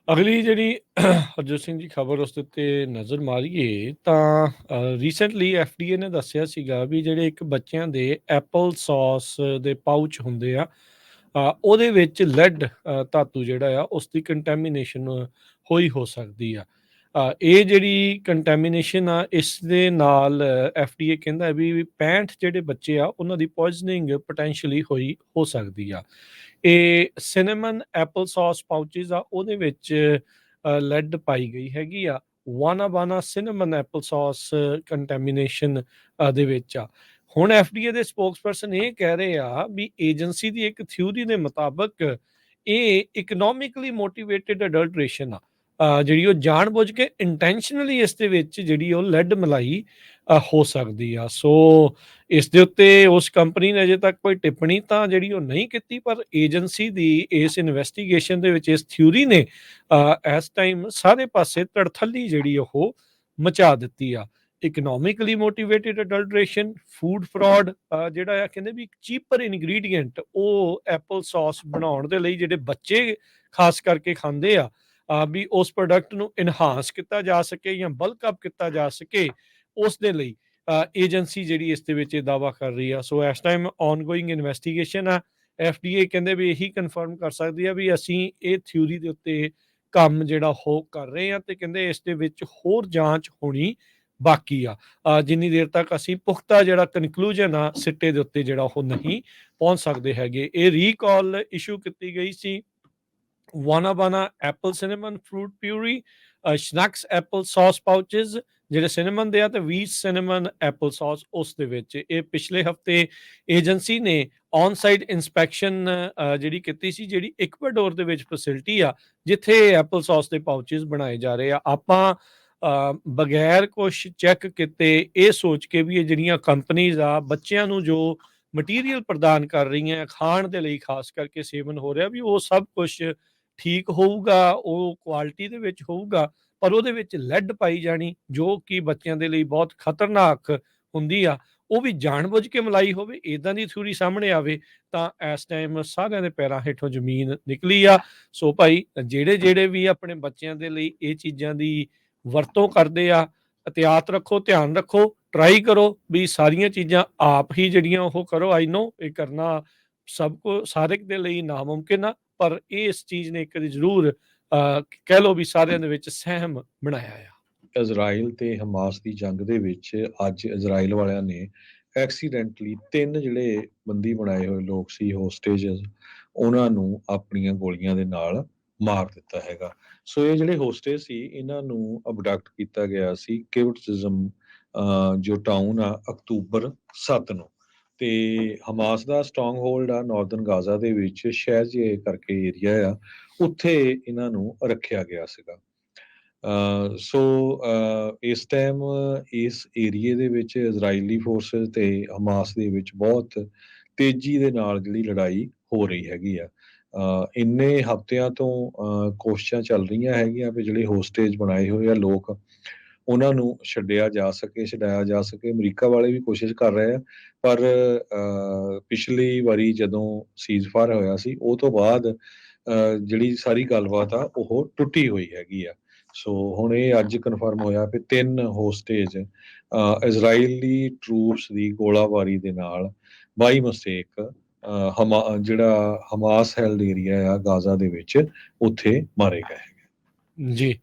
ਅਗਲੀ ਜਿਹੜੀ ਹਰਜੋਤ ਸਿੰਘ ਜੀ ਖਬਰ ਉਸ ਦੇ ਉੱਤੇ ਨਜ਼ਰ ਮਾਰੀਏ ਤਾਂ ਰੀਸੈਂਟਲੀ ਐਫਡੀਏ ਨੇ ਦੱਸਿਆ ਸੀਗਾ ਵੀ ਜਿਹੜੇ ਇੱਕ ਬੱਚਿਆਂ ਦੇ ਐਪਲ ਸੌਸ ਦੇ ਪਾਊਚ ਹੁੰਦੇ ਆ, ਉਹਦੇ ਵਿੱਚ ਲੈਡ ਧਾਤੂ ਜਿਹੜਾ ਆ ਉਸ ਦੀ ਕੰਟੈਮੀਨੇਸ਼ਨ ਹੋਈ ਹੋ ਸਕਦੀ ਆ। ਇਹ ਜਿਹੜੀ ਕੰਟੈਮੀਨੇਸ਼ਨ ਆ ਇਸ ਦੇ ਨਾਲ ਐਫਡੀਏ ਕਹਿੰਦਾ ਵੀ 65 ਜਿਹੜੇ ਬੱਚੇ ਆ ਉਹਨਾਂ ਦੀ ਪੋਇਜ਼ਨਿੰਗ ਪੋਟੈਂਸ਼ੀਅਲੀ ਹੋਈ ਹੋ ਸਕਦੀ ਆ। ਇਹ ਸਿਨੇਮਨ ਐਪਲ ਸੌਸ ਪਾਊਚਿਸ ਆ ਉਹਦੇ ਵਿੱਚ ਲੈਡ ਪਾਈ ਗਈ ਹੈਗੀ ਆ। ਵਾਨਾ ਸਿਨੇਮਨ ਐਪਲ ਸੌਸ ਕੰਟੈਮੀਨੇਸ਼ਨ ਦੇ ਵਿੱਚ ਆ। ਹੁਣ ਐਫਡੀਏ ਦੇ ਸਪੋਕਸਪਰਸਨ ਇਹ ਕਹਿ ਰਹੇ ਆ ਵੀ ਏਜੰਸੀ ਦੀ ਇੱਕ ਥਿਊਰੀ ਦੇ ਮੁਤਾਬਕ ਇਹ ਇਕਨੋਮਿਕਲੀ ਮੋਟੀਵੇਟਿਡ ਅਡਲਟ੍ਰੇਸ਼ਨ ਆ। ਜਿਹੜੀ ਉਹ ਜਾਣਬੁੱਝ ਕੇ ਇੰਟੈਂਸ਼ਨਲੀ ਇਸ ਦੇ ਵਿੱਚ ਜਿਹੜੀ ਉਹ ਲੈਡ ਮਲਾਈ ਹੋ ਸਕਦੀ ਆ। ਸੋ ਇਸ ਦੇ ਉੱਤੇ ਉਸ ਕੰਪਨੀ ਨੇ ਅਜੇ ਤੱਕ ਕੋਈ ਟਿੱਪਣੀ ਤਾਂ ਜਿਹੜੀ ਉਹ ਨਹੀਂ ਕੀਤੀ, ਪਰ ਏਜੰਸੀ ਦੀ ਇਸ ਇਨਵੈਸਟੀਗੇਸ਼ਨ ਦੇ ਵਿੱਚ ਇਸ ਥਿਊਰੀ ਨੇ ਇਸ ਟਾਈਮ ਸਾਰੇ ਪਾਸੇ ਤੜਥੱਲੀ ਜਿਹੜੀ ਉਹ ਮਚਾ ਦਿੱਤੀ ਆ। Economically motivated adulteration, food fraud, ਜਿਹੜਾ ਆ ਕਹਿੰਦੇ ਵੀ ਚੀਪਰ ਇਨਗਰੀਡੀਐਂਟ ਉਹ ਐਪਲ ਸੌਸ ਬਣਾਉਣ ਦੇ ਲਈ ਜਿਹੜੇ ਬੱਚੇ ਖਾਸ ਕਰਕੇ ਖਾਂਦੇ ਆ, ਵੀ ਉਸ ਪ੍ਰੋਡਕਟ ਨੂੰ ਇਨਹਾਂਸ ਕੀਤਾ ਜਾ ਸਕੇ ਜਾਂ ਬਲਕ ਅਪ ਕੀਤਾ ਜਾ ਸਕੇ, ਉਸ ਦੇ ਲਈ ਏਜੰਸੀ ਜਿਹੜੀ ਇਸ ਦੇ ਵਿੱਚ ਇਹ ਦਾਅਵਾ ਕਰ ਰਹੀ ਆ। ਸੋ ਇਸ ਟਾਈਮ ਔਨਗੋਇੰਗ ਇਨਵੈਸਟੀਗੇਸ਼ਨ ਆ। ਐਫਡੀਏ ਕਹਿੰਦੇ ਵੀ ਇਹੀ ਕਨਫਰਮ ਕਰ ਸਕਦੀ ਆ ਵੀ ਅਸੀਂ ਇਹ ਥਿਊਰੀ ਦੇ ਉੱਤੇ ਕੰਮ ਜਿਹੜਾ ਉਹ ਕਰ ਰਹੇ ਆ, ਤੇ ਕਹਿੰਦੇ ਇਸ ਦੇ ਵਿੱਚ ਹੋਰ ਜਾਂਚ ਹੋਣੀ ਬਾਕੀ ਆ। ਜਿੰਨੀ ਦੇਰ ਤੱਕ ਅਸੀਂ ਪੁਖਤਾ ਜਿਹੜਾ ਕਨਕਲੂਜਨ ਆ ਸਿੱਟੇ ਦੇ ਉੱਤੇ ਜਿਹੜਾ ਉਹ ਨਹੀਂ ਪਹੁੰਚ ਸਕਦੇ ਹੈਗੇ। ਇਹ ਰੀਕਾਲ ਇਸ਼ੂ ਕੀਤੀ ਗਈ ਸੀ ਵਾਨਾ apple cinnamon fruit puree, snacks apple sauce pouches ਜਿਹੜੇ ਸਿਨੇਮਨ ਦੇ ਆ, ਤੇ ਵੀਟ ਸਿਨੇਮਨ ਐਪਲ ਸੌਸ ਉਸ ਦੇ ਵਿੱਚ। ਇਹ ਪਿਛਲੇ ਹਫਤੇ ਏਜੰਸੀ ਨੇ ਔਨ ਸਾਈਟ ਇਨਸਪੈਕਸ਼ਨ ਜਿਹੜੀ ਕੀਤੀ ਸੀ, ਜਿਹੜੀ ਇਕਵਾਡੋਰ ਦੇ ਵਿੱਚ ਫੈਸਿਲਿਟੀ ਆ ਜਿੱਥੇ ਐਪਲ ਸੌਸ ਦੇ ਪਾਊਚਿਸ ਬਣਾਏ ਜਾ ਰਹੇ ਆ। ਆਪਾਂ ਬਗੈਰ ਕੁਛ ਚੈੱਕ ਕੀਤੇ ਇਹ ਸੋਚ ਕੇ ਵੀ ਇਹ ਜਿਹੜੀਆਂ ਕੰਪਨੀਜ਼ ਆ ਬੱਚਿਆਂ ਨੂੰ ਜੋ ਮਟੀਰੀਅਲ ਪ੍ਰਦਾਨ ਕਰ ਰਹੀਆਂ ਖਾਣ ਦੇ ਲਈ, ਖਾਸ ਕਰਕੇ ਸੇਵਨ ਹੋ ਰਿਹਾ, ਵੀ ਉਹ ਸਭ ਕੁਛ ਠੀਕ ਹੋਊਗਾ, ਉਹ ਕੁਆਲਿਟੀ ਦੇ ਵਿੱਚ ਹੋਊਗਾ, ਪਰ ਉਹਦੇ ਵਿੱਚ ਲੈਡ ਪਾਈ ਜਾਣੀ ਜੋ ਕਿ ਬੱਚਿਆਂ ਦੇ ਲਈ ਬਹੁਤ ਖਤਰਨਾਕ ਹੁੰਦੀ ਆ, ਉਹ ਵੀ ਜਾਣਬੁੱਝ ਕੇ ਮਲਾਈ ਹੋਵੇ, ਇਦਾਂ ਦੀ ਥਿਊਰੀ ਸਾਹਮਣੇ ਆਵੇ ਤਾਂ ਇਸ ਟਾਈਮ ਸਾਰਿਆਂ ਦੇ ਪੈਰਾਂ ਹੇਠੋਂ ਜ਼ਮੀਨ ਨਿਕਲੀ ਆ। ਸੋ ਭਾਈ ਜਿਹੜੇ ਵੀ ਆਪਣੇ ਬੱਚਿਆਂ ਦੇ ਲਈ ਇਹ ਚੀਜ਼ਾਂ ਦੀ ਵਰਤੋਂ ਕਰਦੇ ਆ, ਇhtiyਾਤ ਰੱਖੋ, ਧਿਆਨ ਰੱਖੋ, ਟਰਾਈ ਕਰੋ ਵੀ ਸਾਰੀਆਂ ਚੀਜ਼ਾਂ ਆਪ ਹੀ ਜਿਹੜੀਆਂ ਉਹ ਕਰੋ। ਆਈ ਨੋ ਇਹ ਕਰਨਾ ਸਭ ਕੋ ਸਾਰੇ ਦੇ ਲਈ ਨਾਮੁਮਕਿਨ ਆ, ਪਰ ਇਸ ਚੀਜ਼ ਨੇ ਇੱਕ ਵਾਰੀ ਜ਼ਰੂਰ ਕਹਿ ਲਓ ਵੀ ਸਾਰਿਆਂ ਦੇ ਵਿੱਚ ਸਹਿਮ ਬਣਾਇਆ ਆ। ਇਜ਼ਰਾਈਲ ਤੇ ਹਮਾਸ ਦੀ ਜੰਗ ਦੇ ਵਿੱਚ ਅੱਜ ਇਜ਼ਰਾਈਲ ਵਾਲਿਆਂ ਨੇ ਐਕਸੀਡੈਂਟਲੀ 3 ਜਿਹੜੇ ਬੰਦੀ ਬਣਾਏ ਹੋਏ ਲੋਕ ਸੀ ਹੋਸਟੇਜਸ, ਉਹਨਾਂ ਨੂੰ ਆਪਣੀਆਂ ਗੋਲੀਆਂ ਦੇ ਨਾਲ ਮਾਰ ਦਿੱਤਾ ਹੈਗਾ। ਸੋ ਇਹ ਜਿਹੜੇ ਹੋਸਟੇਜ ਸੀ ਇਹਨਾਂ ਨੂੰ ਅਬਡਕਟ ਕੀਤਾ ਗਿਆ ਸੀ ਕਿਵਟਜ਼ਮ ਜੋ ਟਾਊਨ ਆ ਅਕਤੂਬਰ 7 ਨੂੰ, ਤੇ ਹਮਾਸ ਦਾ ਸਟਰੋਂਗ ਹੋਲਡ ਆ ਨਾਰਦਰਨ ਗਾਜ਼ਾ ਦੇ ਵਿੱਚ ਸ਼ਹਿਰ ਕਰਕੇ ਏਰੀਆ ਆ, ਉੱਥੇ ਇਹਨਾਂ ਨੂੰ ਰੱਖਿਆ ਗਿਆ ਸੀਗਾ। ਸੋ ਇਸ ਟਾਈਮ ਇਸ ਏਰੀਏ ਦੇ ਵਿੱਚ ਇਜ਼ਰਾਈਲੀ ਫੋਰਸਿਸ ਤੇ ਹਮਾਸ ਦੇ ਵਿੱਚ ਬਹੁਤ ਤੇਜ਼ੀ ਦੇ ਨਾਲ ਜਿਹੜੀ ਲੜਾਈ ਹੋ ਰਹੀ ਹੈਗੀ ਆ। ਇੰਨੇ ਹਫ਼ਤਿਆਂ ਤੋਂ ਕੋਸ਼ਿਸ਼ਾਂ ਚੱਲ ਰਹੀਆਂ ਹੈਗੀਆਂ ਵੀ ਜਿਹੜੇ ਹੋਸਟੇਜ ਬਣਾਏ ਹੋਏ ਆ ਲੋਕ ਉਹਨਾਂ ਨੂੰ ਛਡਾਇਆ ਜਾ ਸਕੇ। ਅਮਰੀਕਾ ਵਾਲੇ ਵੀ ਕੋਸ਼ਿਸ਼ ਕਰ ਰਹੇ ਆ, ਪਰ ਪਿਛਲੀ ਵਾਰੀ ਜਦੋਂ ਸੀਜ਼ਫਾਇਰ ਹੋਇਆ ਸੀ ਉਹ ਤੋਂ ਬਾਅਦ ਜਿਹੜੀ ਸਾਰੀ ਗੱਲਬਾਤ ਆ ਉਹ ਟੁੱਟੀ ਹੋਈ ਹੈਗੀ ਆ। ਸੋ ਹੁਣ ਇਹ ਅੱਜ ਕਨਫਰਮ ਹੋਇਆ ਕਿ 3 ਹੋਸਟੇਜ ਇਜ਼ਰਾਈਲੀ ਟਰੂਪਸ ਦੀ ਗੋਲਾਬਾਰੀ ਦੇ ਨਾਲ ਬਾਈ ਮਿਸਟੇਕ ਜਿਹੜਾ ਹਮਾਸ ਹੈਲਡ ਏਰੀਆ ਆ ਗਾਜ਼ਾ ਦੇ ਵਿੱਚ ਉੱਥੇ ਮਾਰੇ ਗਏ ਹੈਗੇ। ਜੀ